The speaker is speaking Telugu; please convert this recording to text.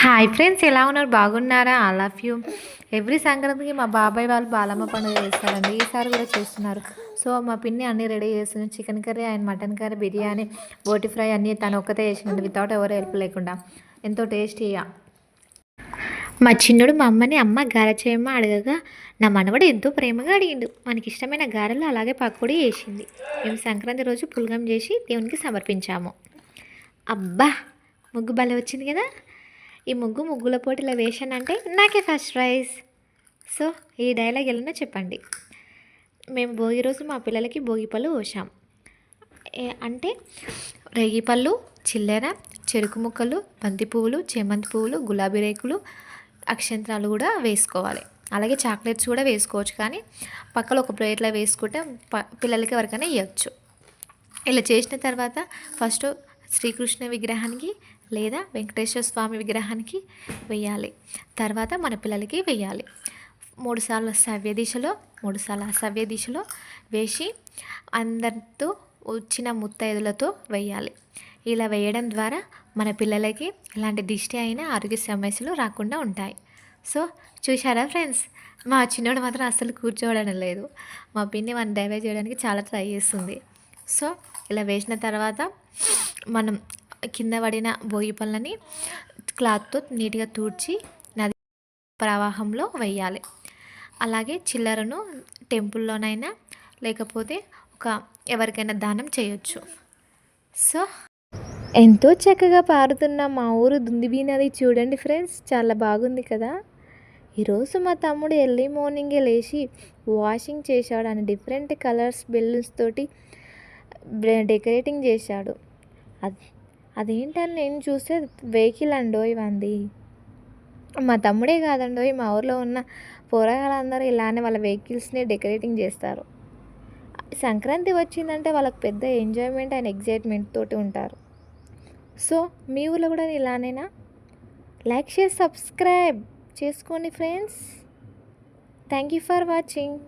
హాయ్ ఫ్రెండ్స్, ఎలా ఉన్నారు? బాగున్నారా? I love you. ఎవ్రీ సంక్రాంతికి మా బాబాయ్ వాళ్ళు బాలమ్మ పండుగ చేస్తారండి. ఈసారి కూడా చేస్తున్నారు. సో మా పిన్ని అన్నీ రెడీ చేస్తుంది. Chicken curry and mutton curry, biryani, బోటి ఫ్రై అన్నీ తను ఒక్కతే చేసింది, వితౌట్ ఎవరు హెల్ప్ లేకుండా. ఎంతో టేస్టీగా. మా చిన్నుడు మా అమ్మని అమ్మ గారె చేయమ్మ అడగగా నా మనవడు ఎంతో ప్రేమగా అడిగిండు. మనకి ఇష్టమైన గారెలు అలాగే పకోడీ చేసింది. మేము సంక్రాంతి రోజు పులగం చేసి దేవునికి సమర్పించాము. అబ్బా, ముగ్గు భలే వచ్చింది కదా! ఈ ముగ్గుల పోటీలో వేశానంటే నాకే ఫస్ట్ ప్రైజ్. సో ఈ డైలాగ్ ఎలా చెప్పండి. మేము భోగి రోజు మా పిల్లలకి భోగి పళ్ళు పోసాం. అంటే రేగిపళ్ళు, చిల్లెర, చెరుకు ముక్కలు, బంతి పువ్వులు, చేమంతి పువ్వులు, గులాబీ రేకులు, అక్షంతరాలు కూడా వేసుకోవాలి. అలాగే చాక్లెట్స్ కూడా వేసుకోవచ్చు, కానీ పక్కన ఒక ప్లేట్లో వేసుకుంటే పిల్లలకి ఎవరికైనా ఇవ్వచ్చు. ఇలా చేసిన తర్వాత ఫస్ట్ శ్రీకృష్ణ విగ్రహానికి లేదా వెంకటేశ్వర స్వామి విగ్రహానికి వేయాలి. తర్వాత మన పిల్లలకి వేయాలి. 3 సార్లు సవ్య దిశలో, 3 సార్లు అసవ్య దిశలో వేసి అందరితో వచ్చిన ముత్తైదులతో వేయాలి. ఇలా వేయడం ద్వారా మన పిల్లలకి ఎలాంటి దిష్టి అయినా ఆరోగ్య సమస్యలు రాకుండా ఉంటాయి. సో చూశారా ఫ్రెండ్స్, మా చిన్నోడు మాత్రం అస్సలు కూర్చోవడం లేదు. మా పిన్ని మన డైవర్ట్ చేయడానికి చాలా ట్రై చేస్తుంది. సో ఇలా వేసిన తర్వాత మనం కింద పడిన భోగి పళ్ళని క్లాత్తో నీట్గా తుడిచి నది ప్రవాహంలో వేయాలి. అలాగే చిల్లరను టెంపుల్లోనైనా లేకపోతే ఎవరికైనా దానం చేయొచ్చు. సో ఎంతో చక్కగా పారుతున్న మా ఊరు దుందిబీ నది చూడండి ఫ్రెండ్స్, చాలా బాగుంది కదా. ఈరోజు మా తమ్ముడు ఎర్లీ మార్నింగే లేచి వాషింగ్ చేశాడు. అని డిఫరెంట్ కలర్స్ బెలూన్స్ తోటి డెకరేటింగ్ చేశాడు. అదేంటని నేను చూస్తే వెహికల్ అండో ఇవంది. మా తమ్ముడే కాదండో, మా ఊర్లో ఉన్న పోరగాళ్ళందరూ ఇలానే వాళ్ళ వెహికల్స్ని డెకరేటింగ్ చేస్తారు. సంక్రాంతి వచ్చిందంటే వాళ్ళకి పెద్ద ఎంజాయ్మెంట్ అండ్ ఎగ్జైట్మెంట్ తోటి ఉంటారు. సో మీ ఊళ్ళో కూడా ఇలానేనా? లైక్, షేర్, సబ్స్క్రైబ్ చేసుకోండి friends. Thank you for watching.